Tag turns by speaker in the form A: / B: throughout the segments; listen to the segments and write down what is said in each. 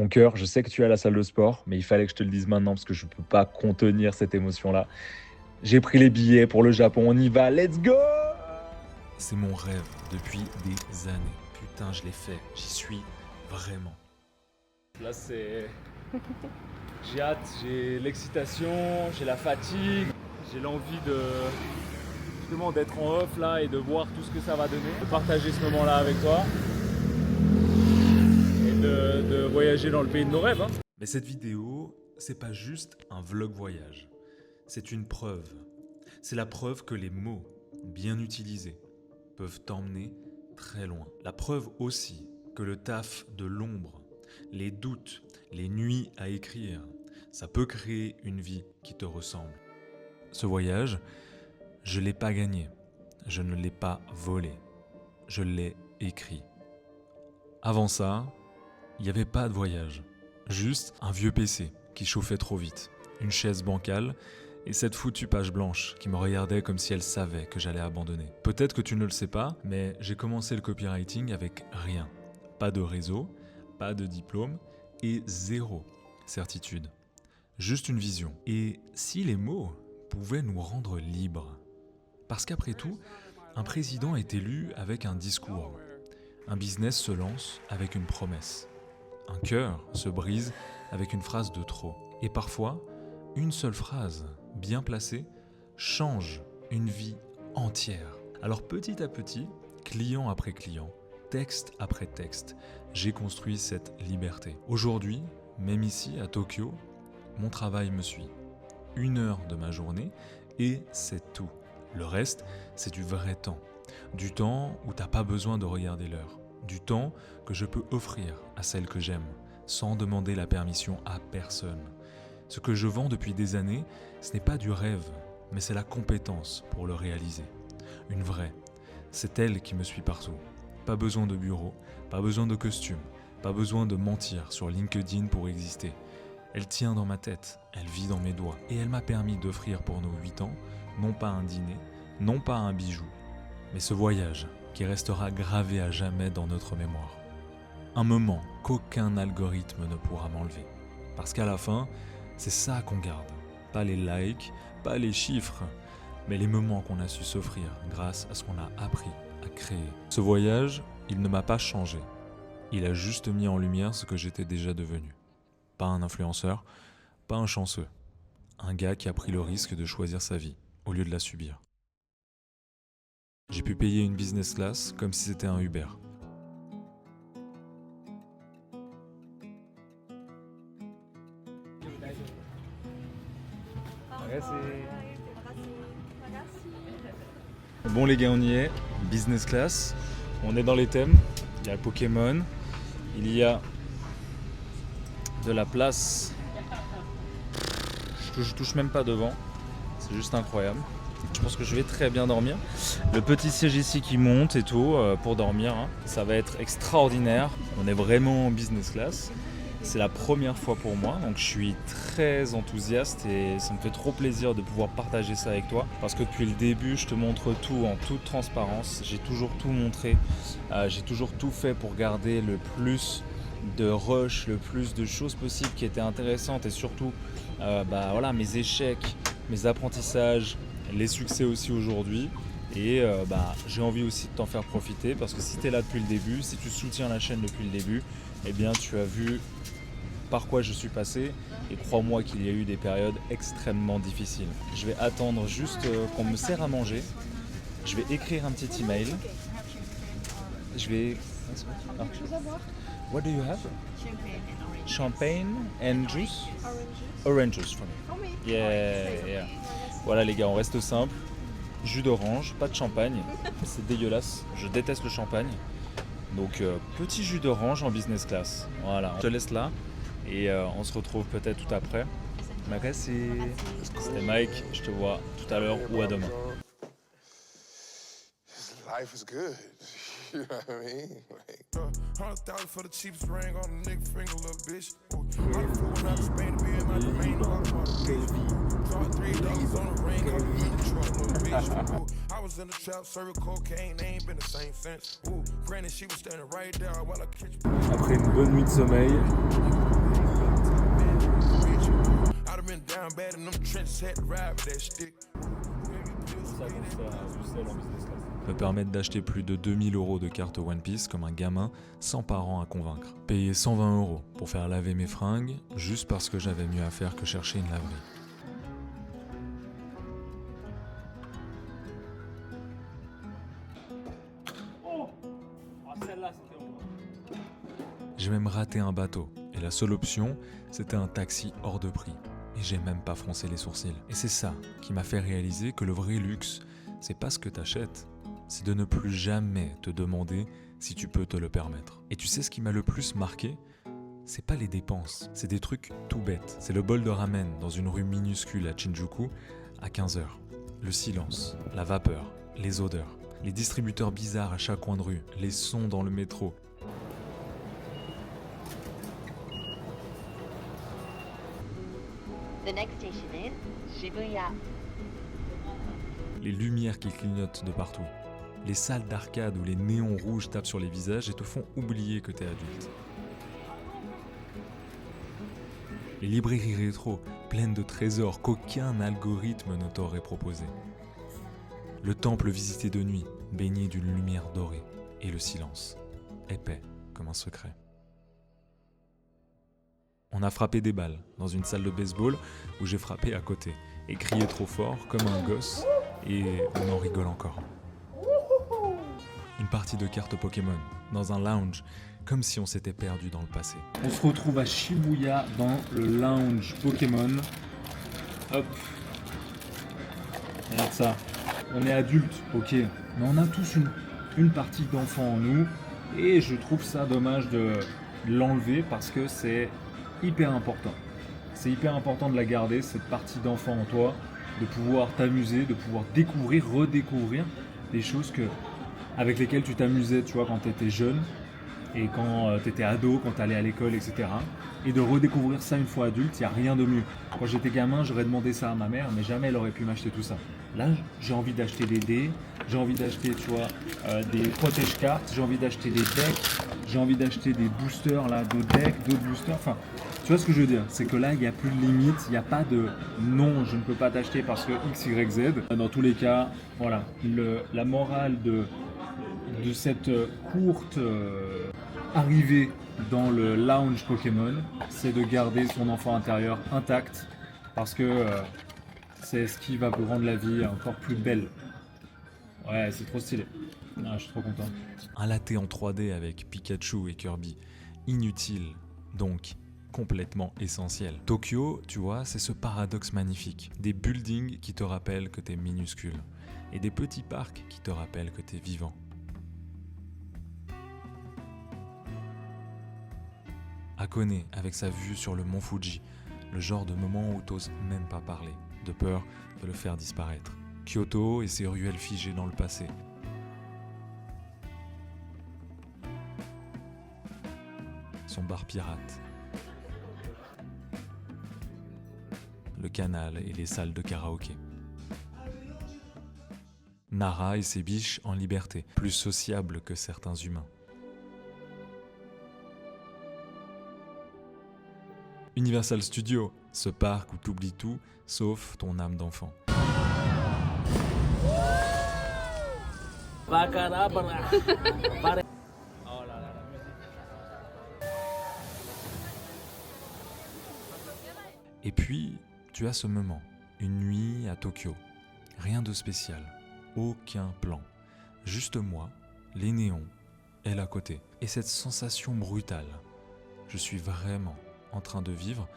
A: Mon cœur, je sais que tu es à la salle de sport, mais il fallait que je te le dise maintenant parce que je ne peux pas contenir cette émotion-là. J'ai pris les billets pour le Japon, on y va, let's go!
B: C'est mon rêve depuis des années. Putain, je l'ai fait, j'y suis vraiment.
A: Là, c'est... J'ai hâte, j'ai l'excitation, j'ai la fatigue, j'ai l'envie de... justement d'être en off là et de voir tout ce que ça va donner, de partager ce moment-là avec toi et de voyager dans le pays de nos rêves.
B: Mais cette vidéo, c'est pas juste un vlog voyage. C'est une preuve. C'est la preuve que les mots, bien utilisés, peuvent t'emmener très loin. La preuve aussi que le taf de l'ombre, les doutes, les nuits à écrire, ça peut créer une vie qui te ressemble. Ce voyage, je ne l'ai pas gagné, je ne l'ai pas volé, je l'ai écrit. Avant ça, il n'y avait pas de voyage, juste un vieux PC qui chauffait trop vite, une chaise bancale et cette foutue page blanche qui me regardait comme si elle savait que j'allais abandonner. Peut-être que tu ne le sais pas, mais j'ai commencé le copywriting avec rien. Pas de réseau, pas de diplôme et zéro certitude. Juste une vision. Et si les mots pouvaient nous rendre libres? Parce qu'après tout, un président est élu avec un discours. Un business se lance avec une promesse. Un cœur se brise avec une phrase de trop. Et parfois, une seule phrase, bien placée, change une vie entière. Alors petit à petit, client après client, texte après texte, j'ai construit cette liberté. Aujourd'hui, même ici à Tokyo, mon travail me suit. 1 heure de ma journée et c'est tout. Le reste, c'est du vrai temps. Du temps où t'as pas besoin de regarder l'heure. Du temps que je peux offrir à celle que j'aime, sans demander la permission à personne. Ce que je vends depuis des années, ce n'est pas du rêve, mais c'est la compétence pour le réaliser. Une vraie. C'est elle qui me suit partout. Pas besoin de bureau, pas besoin de costume, pas besoin de mentir sur LinkedIn pour exister. Elle tient dans ma tête, elle vit dans mes doigts et elle m'a permis d'offrir pour nos 8 ans, non pas un dîner, non pas un bijou, mais ce voyage qui restera gravé à jamais dans notre mémoire. Un moment qu'aucun algorithme ne pourra m'enlever. Parce qu'à la fin, c'est ça qu'on garde. Pas les likes, pas les chiffres, mais les moments qu'on a su s'offrir grâce à ce qu'on a appris à créer. Ce voyage, il ne m'a pas changé. Il a juste mis en lumière ce que j'étais déjà devenu. Pas un influenceur, pas un chanceux. Un gars qui a pris le risque de choisir sa vie, au lieu de la subir. J'ai pu payer une business class comme si c'était un Uber.
A: Bon les gars, on y est, business class, on est dans les thèmes, il y a Pokémon, il y a de la place, je touche même pas devant, c'est juste incroyable. Je pense que je vais très bien dormir. Le petit siège ici qui monte et tout pour dormir, hein. Ça va être extraordinaire. On est vraiment en business class. C'est la première fois pour moi, donc je suis très enthousiaste et ça me fait trop plaisir de pouvoir partager ça avec toi. Parce que depuis le début, je te montre tout en toute transparence. J'ai toujours tout montré, j'ai toujours tout fait pour garder le plus de rush, le plus de choses possibles qui étaient intéressantes et surtout voilà, mes échecs, mes apprentissages, les succès aussi aujourd'hui. Et j'ai envie aussi de t'en faire profiter parce que si tu es là depuis le début, si tu soutiens la chaîne depuis le début, eh bien tu as vu par quoi je suis passé et crois-moi qu'il y a eu des périodes extrêmement difficiles. Je vais attendre juste qu'on me sert à manger. Je vais écrire un petit email. Je vais... Ah. What do you have? Champagne and juice? Orange juice for me. Yeah. Voilà les gars, on reste simple. Jus d'orange, pas de champagne. C'est dégueulasse, je déteste le champagne. Donc petit jus d'orange en business class. Voilà, je te laisse là et on se retrouve peut-être tout après. Merci. C'était Mike, je te vois tout à l'heure ou à demain.
C: Life is good. You know what I mean? Like, 100,000 for the cheapest ring on a nigga finger, little bitch. I'm flew out to Spain to be in my domain. $3 on a ring, I'm in the truck, little bitch. I was in the trap, serving cocaine, they ain't been the same since. Granted, she was standing right there while I catch.
A: Après une bonne nuit de sommeil,
C: them trenches, had to ride with that stick.
B: Me permettre d'acheter plus de 2000 € de cartes One Piece comme un gamin sans parents à convaincre. Payer 120 € pour faire laver mes fringues juste parce que j'avais mieux à faire que chercher une laverie. J'ai même raté un bateau et la seule option, c'était un taxi hors de prix. Et j'ai même pas froncé les sourcils. Et c'est ça qui m'a fait réaliser que le vrai luxe, c'est pas ce que t'achètes, c'est de ne plus jamais te demander si tu peux te le permettre. Et tu sais ce qui m'a le plus marqué ? C'est pas les dépenses, c'est des trucs tout bêtes. C'est le bol de ramen dans une rue minuscule à Shinjuku à 15h. Le silence, la vapeur, les odeurs, les distributeurs bizarres à chaque coin de rue, les sons dans le métro.
D: The next station is Shibuya.
B: Les lumières qui clignotent de partout. Les salles d'arcade où les néons rouges tapent sur les visages et te font oublier que t'es adulte. Les librairies rétro, pleines de trésors qu'aucun algorithme ne t'aurait proposé. Le temple visité de nuit, baigné d'une lumière dorée. Et le silence, épais comme un secret. On a frappé des balles dans une salle de baseball où j'ai frappé à côté et crié trop fort comme un gosse et on en rigole encore. Une partie de cartes Pokémon dans un lounge comme si on s'était perdu dans le passé.
A: On se retrouve à Shibuya dans le lounge Pokémon. Hop. Regarde ça. On est adulte, ok. Mais on a tous une partie d'enfant en nous. Et je trouve ça dommage de l'enlever parce que c'est hyper important. C'est hyper important de la garder, cette partie d'enfant en toi, de pouvoir t'amuser, de pouvoir découvrir, redécouvrir des choses avec lesquelles tu t'amusais, tu vois, quand tu étais jeune et quand tu étais ado, quand tu allais à l'école, etc. Et de redécouvrir ça une fois adulte, il n'y a rien de mieux. Quand j'étais gamin, j'aurais demandé ça à ma mère, mais jamais elle aurait pu m'acheter tout ça. Là, j'ai envie d'acheter des dés, j'ai envie d'acheter, tu vois, des protège-cartes, j'ai envie d'acheter des decks, j'ai envie d'acheter des boosters, là, d'autres decks, d'autres boosters, enfin... Tu vois ce que je veux dire? C'est que là, il n'y a plus de limite, il n'y a pas de non, je ne peux pas t'acheter parce que X, Y, Z. Dans tous les cas, voilà, la morale de cette courte arrivée dans le lounge Pokémon, c'est de garder son enfant intérieur intact parce que c'est ce qui va vous rendre la vie encore plus belle. Ouais, c'est trop stylé. Ah, je suis trop content.
B: Un latte en 3D avec Pikachu et Kirby, inutile, donc complètement essentiel. Tokyo, tu vois, c'est ce paradoxe magnifique. Des buildings qui te rappellent que t'es minuscule. Et des petits parcs qui te rappellent que t'es vivant. Hakone, avec sa vue sur le mont Fuji, le genre de moment où t'oses même pas parler, de peur de le faire disparaître. Kyoto et ses ruelles figées dans le passé. Son bar pirate. Le canal et les salles de karaoké. Nara et ses biches en liberté, plus sociables que certains humains. Universal Studios, ce parc où t'oublies tout, sauf ton âme d'enfant. Et puis, tu as ce moment, une nuit à Tokyo. Rien de spécial, aucun plan. Juste moi, les néons, elle à côté. Et cette sensation brutale. Je suis vraiment en train de vivre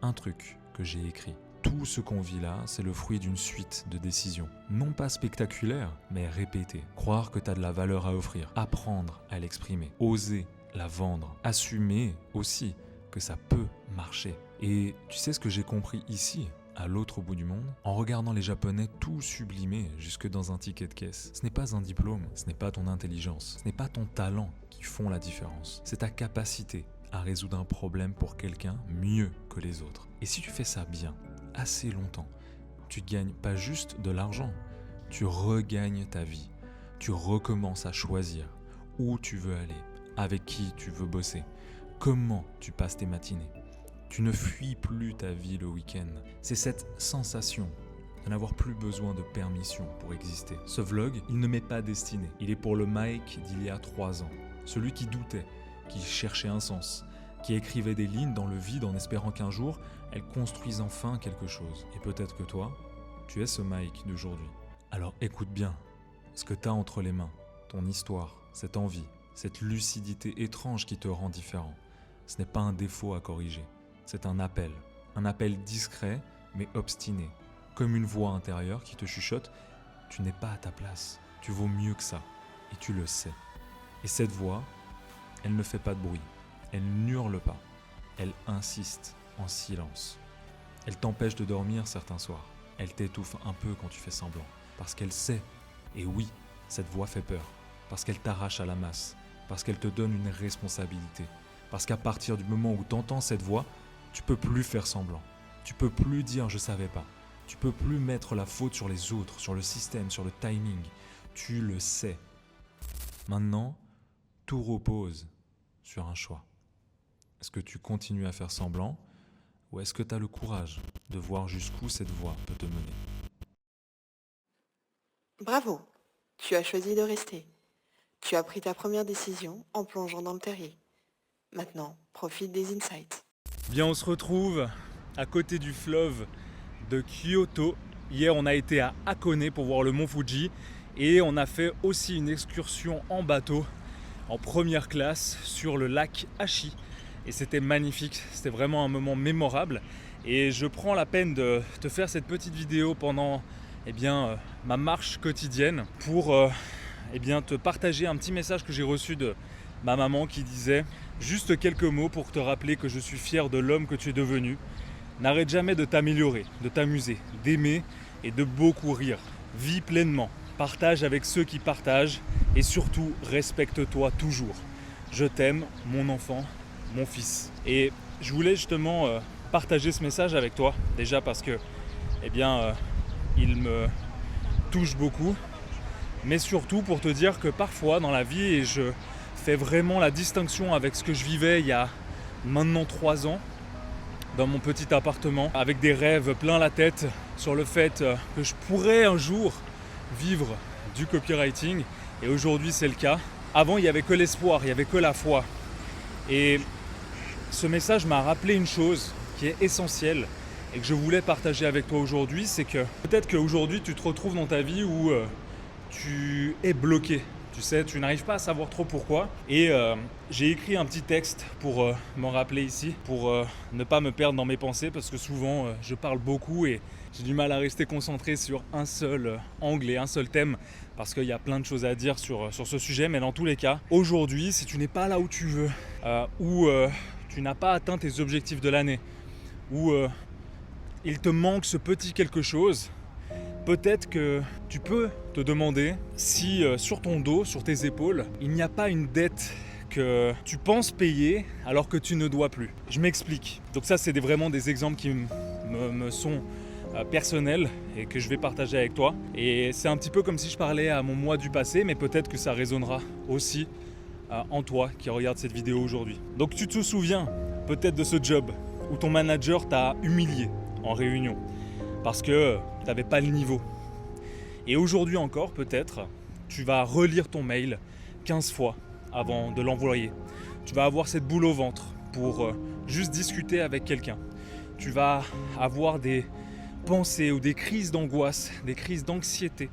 B: un truc que j'ai écrit. Tout ce qu'on vit là, c'est le fruit d'une suite de décisions. Non pas spectaculaires, mais répétées. Croire que tu as de la valeur à offrir, apprendre à l'exprimer, oser la vendre, assumer aussi que ça peut marcher. Et tu sais ce que j'ai compris ici, à l'autre bout du monde, en regardant les Japonais tout sublimer jusque dans un ticket de caisse. Ce n'est pas un diplôme, ce n'est pas ton intelligence, ce n'est pas ton talent qui font la différence. C'est ta capacité à résoudre un problème pour quelqu'un mieux que les autres. Et si tu fais ça bien, assez longtemps, tu gagnes pas juste de l'argent, tu regagnes ta vie. Tu recommences à choisir où tu veux aller, avec qui tu veux bosser, comment tu passes tes matinées. Tu ne fuis plus ta vie le week-end. C'est cette sensation de n'avoir plus besoin de permission pour exister. Ce vlog, il ne m'est pas destiné. Il est pour le Mike d'il y a 3 ans. Celui qui doutait, qui cherchait un sens, qui écrivait des lignes dans le vide en espérant qu'un jour, elles construisent enfin quelque chose. Et peut-être que toi, tu es ce Mike d'aujourd'hui. Alors écoute bien ce que tu as entre les mains, ton histoire, cette envie, cette lucidité étrange qui te rend différent. Ce n'est pas un défaut à corriger, c'est un appel discret mais obstiné, comme une voix intérieure qui te chuchote « Tu n'es pas à ta place, tu vaux mieux que ça, et tu le sais ». Et cette voix, elle ne fait pas de bruit, elle n'hurle pas, elle insiste en silence. Elle t'empêche de dormir certains soirs, elle t'étouffe un peu quand tu fais semblant, parce qu'elle sait, et oui, cette voix fait peur, parce qu'elle t'arrache à la masse, parce qu'elle te donne une responsabilité, parce qu'à partir du moment où tu entends cette voix, tu peux plus faire semblant, tu peux plus dire « je savais pas », tu peux plus mettre la faute sur les autres, sur le système, sur le timing, tu le sais. Maintenant, tout repose sur un choix. Est-ce que tu continues à faire semblant ou est-ce que tu as le courage de voir jusqu'où cette voie peut te mener?
E: Bravo, tu as choisi de rester. Tu as pris ta première décision en plongeant dans le terrier. Maintenant, profite des insights.
A: Bien, on se retrouve à côté du fleuve de Kyoto. Hier, on a été à Hakone pour voir le mont Fuji et on a fait aussi une excursion en bateau en première classe sur le lac Ashi. Et c'était magnifique, c'était vraiment un moment mémorable. Et je prends la peine de te faire cette petite vidéo pendant ma marche quotidienne pour te partager un petit message que j'ai reçu de ma maman qui disait juste quelques mots pour te rappeler que je suis fier de l'homme que tu es devenu. N'arrête jamais de t'améliorer, de t'amuser, d'aimer et de beaucoup rire. Vis pleinement, partage avec ceux qui partagent et surtout respecte-toi toujours. Je t'aime, mon enfant, mon fils. Et je voulais justement partager ce message avec toi, déjà parce que il me touche beaucoup, mais surtout pour te dire que parfois dans la vie, et je fais vraiment la distinction avec ce que je vivais il y a maintenant 3 ans, dans mon petit appartement, avec des rêves plein la tête sur le fait que je pourrais un jour vivre du copywriting, et aujourd'hui c'est le cas. Avant il n'y avait que l'espoir, il n'y avait que la foi. Et ce message m'a rappelé une chose qui est essentielle et que je voulais partager avec toi aujourd'hui, c'est que peut-être qu'aujourd'hui tu te retrouves dans ta vie où tu es bloqué. Tu sais, tu n'arrives pas à savoir trop pourquoi. Et j'ai écrit un petit texte pour m'en rappeler ici, pour ne pas me perdre dans mes pensées, parce que souvent je parle beaucoup et j'ai du mal à rester concentré sur un seul angle et un seul thème, parce qu'il y a plein de choses à dire sur ce sujet. Mais dans tous les cas, aujourd'hui, si tu n'es pas là où tu veux, ou tu n'as pas atteint tes objectifs de l'année, ou il te manque ce petit quelque chose, peut-être que tu peux te demander si sur ton dos, sur tes épaules, il n'y a pas une dette que tu penses payer alors que tu ne dois plus. Je m'explique. Donc ça, c'est vraiment des exemples qui me sont personnels et que je vais partager avec toi. Et c'est un petit peu comme si je parlais à mon moi du passé, mais peut-être que ça résonnera aussi en toi qui regarde cette vidéo aujourd'hui. Donc tu te souviens peut-être de ce job où ton manager t'a humilié en réunion parce que tu n'avais pas le niveau. Et aujourd'hui encore, peut-être, tu vas relire ton mail 15 fois avant de l'envoyer. Tu vas avoir cette boule au ventre pour juste discuter avec quelqu'un. Tu vas avoir des pensées ou des crises d'angoisse, des crises d'anxiété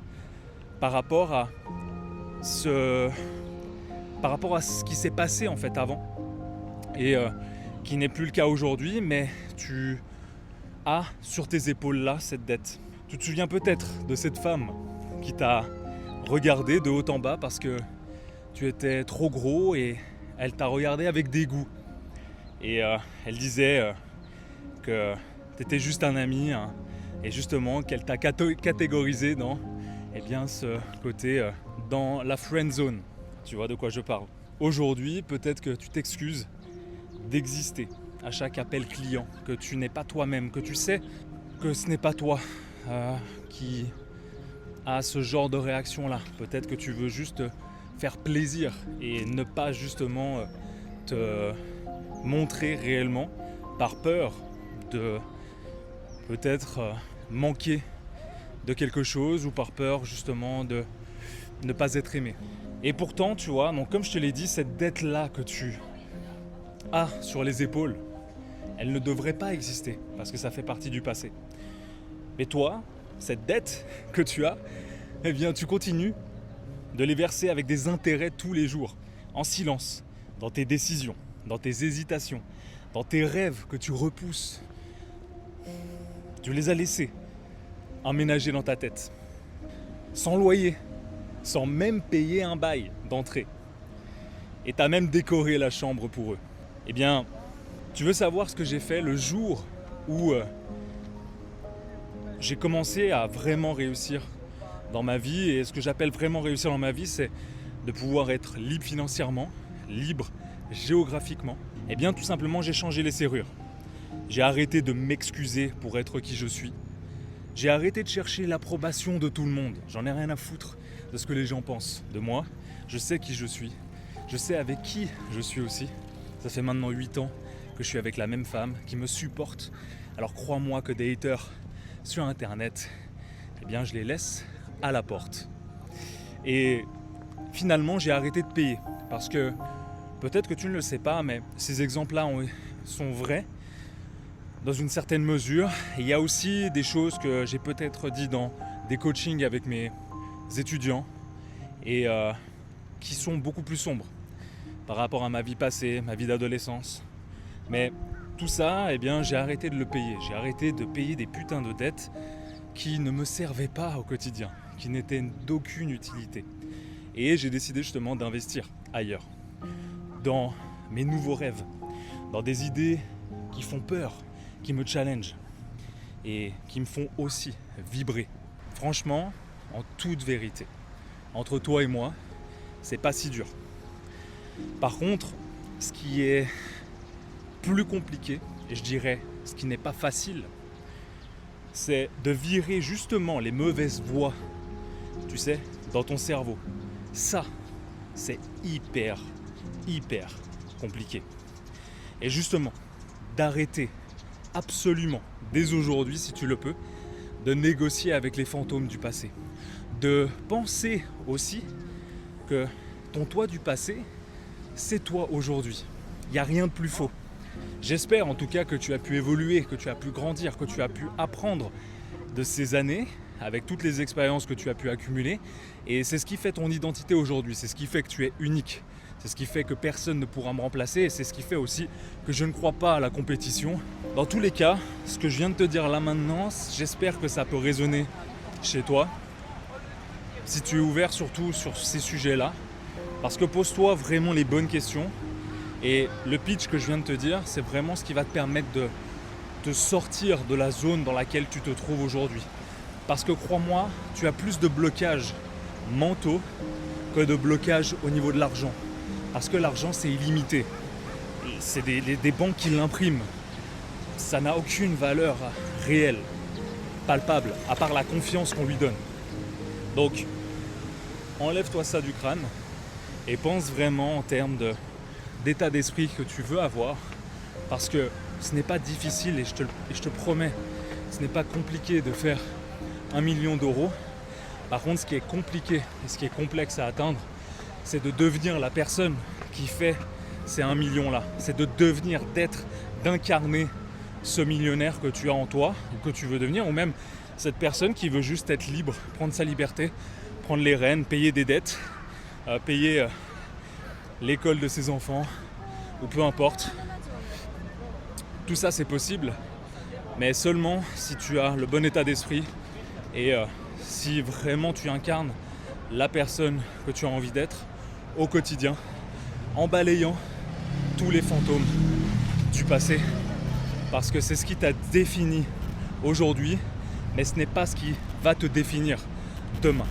A: par rapport à ce qui s'est passé en fait avant et qui n'est plus le cas aujourd'hui, mais tu as sur tes épaules là cette dette. Tu te souviens peut-être de cette femme qui t'a regardé de haut en bas parce que tu étais trop gros et elle t'a regardé avec dégoût. Et elle disait que tu étais juste un ami et justement qu'elle t'a catégorisé dans ce côté dans la friend zone. Tu vois de quoi je parle. Aujourd'hui, peut-être que tu t'excuses d'exister à chaque appel client, que tu n'es pas toi-même, que tu sais que ce n'est pas toi qui a ce genre de réaction-là. Peut-être que tu veux juste faire plaisir et ne pas justement te montrer réellement par peur de peut-être manquer de quelque chose ou par peur justement de ne pas être aimé. Et pourtant, tu vois, donc comme je te l'ai dit, cette dette-là que tu as sur les épaules, elle ne devrait pas exister parce que ça fait partie du passé. Mais toi, cette dette que tu as, eh bien tu continues de les verser avec des intérêts tous les jours, en silence, dans tes décisions, dans tes hésitations, dans tes rêves que tu repousses. Tu les as laissés emménager dans ta tête, sans loyer, sans même payer un bail d'entrée. Et tu as même décoré la chambre pour eux. Eh bien, tu veux savoir ce que j'ai fait le jour où j'ai commencé à vraiment réussir dans ma vie. Et ce que j'appelle vraiment réussir dans ma vie, c'est de pouvoir être libre financièrement, libre géographiquement. Eh bien, tout simplement, j'ai changé les serrures. J'ai arrêté de m'excuser pour être qui je suis. J'ai arrêté de chercher l'approbation de tout le monde. J'en ai rien à foutre de ce que les gens pensent de moi. Je sais qui je suis. Je sais avec qui je suis aussi. Ça fait maintenant 8 ans que je suis avec la même femme qui me supporte. Alors crois-moi que des haters sur internet, eh bien je les laisse à la porte. Et finalement j'ai arrêté de payer parce que peut-être que tu ne le sais pas, mais ces exemples-là sont vrais dans une certaine mesure. Et il y a aussi des choses que j'ai peut-être dit dans des coachings avec mes étudiants et qui sont beaucoup plus sombres par rapport à ma vie passée, ma vie d'adolescence. Mais tout ça, eh bien, j'ai arrêté de le payer. J'ai arrêté de payer des putains de dettes qui ne me servaient pas au quotidien, qui n'étaient d'aucune utilité. Et j'ai décidé justement d'investir ailleurs, dans mes nouveaux rêves, dans des idées qui font peur, qui me challengent et qui me font aussi vibrer. Franchement, en toute vérité, entre toi et moi, c'est pas si dur. Par contre, ce qui est plus compliqué, et je dirais ce qui n'est pas facile, c'est de virer justement les mauvaises voies, tu sais, dans ton cerveau. Ça, c'est hyper compliqué. Et justement, d'arrêter absolument, dès aujourd'hui, si tu le peux, de négocier avec les fantômes du passé. De penser aussi que ton toi du passé, c'est toi aujourd'hui. Il n'y a rien de plus faux. J'espère en tout cas que tu as pu évoluer, que tu as pu grandir, que tu as pu apprendre de ces années avec toutes les expériences que tu as pu accumuler. Et c'est ce qui fait ton identité aujourd'hui, c'est ce qui fait que tu es unique. C'est ce qui fait que personne ne pourra me remplacer et c'est ce qui fait aussi que je ne crois pas à la compétition. Dans tous les cas, ce que je viens de te dire là maintenant, j'espère que ça peut résonner chez toi. Si tu es ouvert surtout sur ces sujets-là, parce que pose-toi vraiment les bonnes questions. Et le pitch que je viens de te dire, c'est vraiment ce qui va te permettre de te sortir de la zone dans laquelle tu te trouves aujourd'hui. Parce que crois-moi, tu as plus de blocages mentaux que de blocages au niveau de l'argent. Parce que l'argent, c'est illimité. C'est des banques qui l'impriment. Ça n'a aucune valeur réelle, palpable, à part la confiance qu'on lui donne. Donc, enlève-toi ça du crâne et pense vraiment en termes d'état d'esprit que tu veux avoir. Parce que ce n'est pas difficile et je te promets, ce n'est pas compliqué de faire 1 million d'euros. Par contre, ce qui est compliqué et ce qui est complexe à atteindre, c'est de devenir la personne qui fait ces 1 million-là. C'est de devenir, d'incarner ce millionnaire que tu as en toi, ou que tu veux devenir, ou même cette personne qui veut juste être libre, prendre sa liberté, prendre les rênes, payer des dettes, payer l'école de ses enfants, ou peu importe. Tout ça, c'est possible, mais seulement si tu as le bon état d'esprit et si vraiment tu incarnes la personne que tu as envie d'être au quotidien, en balayant tous les fantômes du passé, parce que c'est ce qui t'a défini aujourd'hui, mais ce n'est pas ce qui va te définir demain.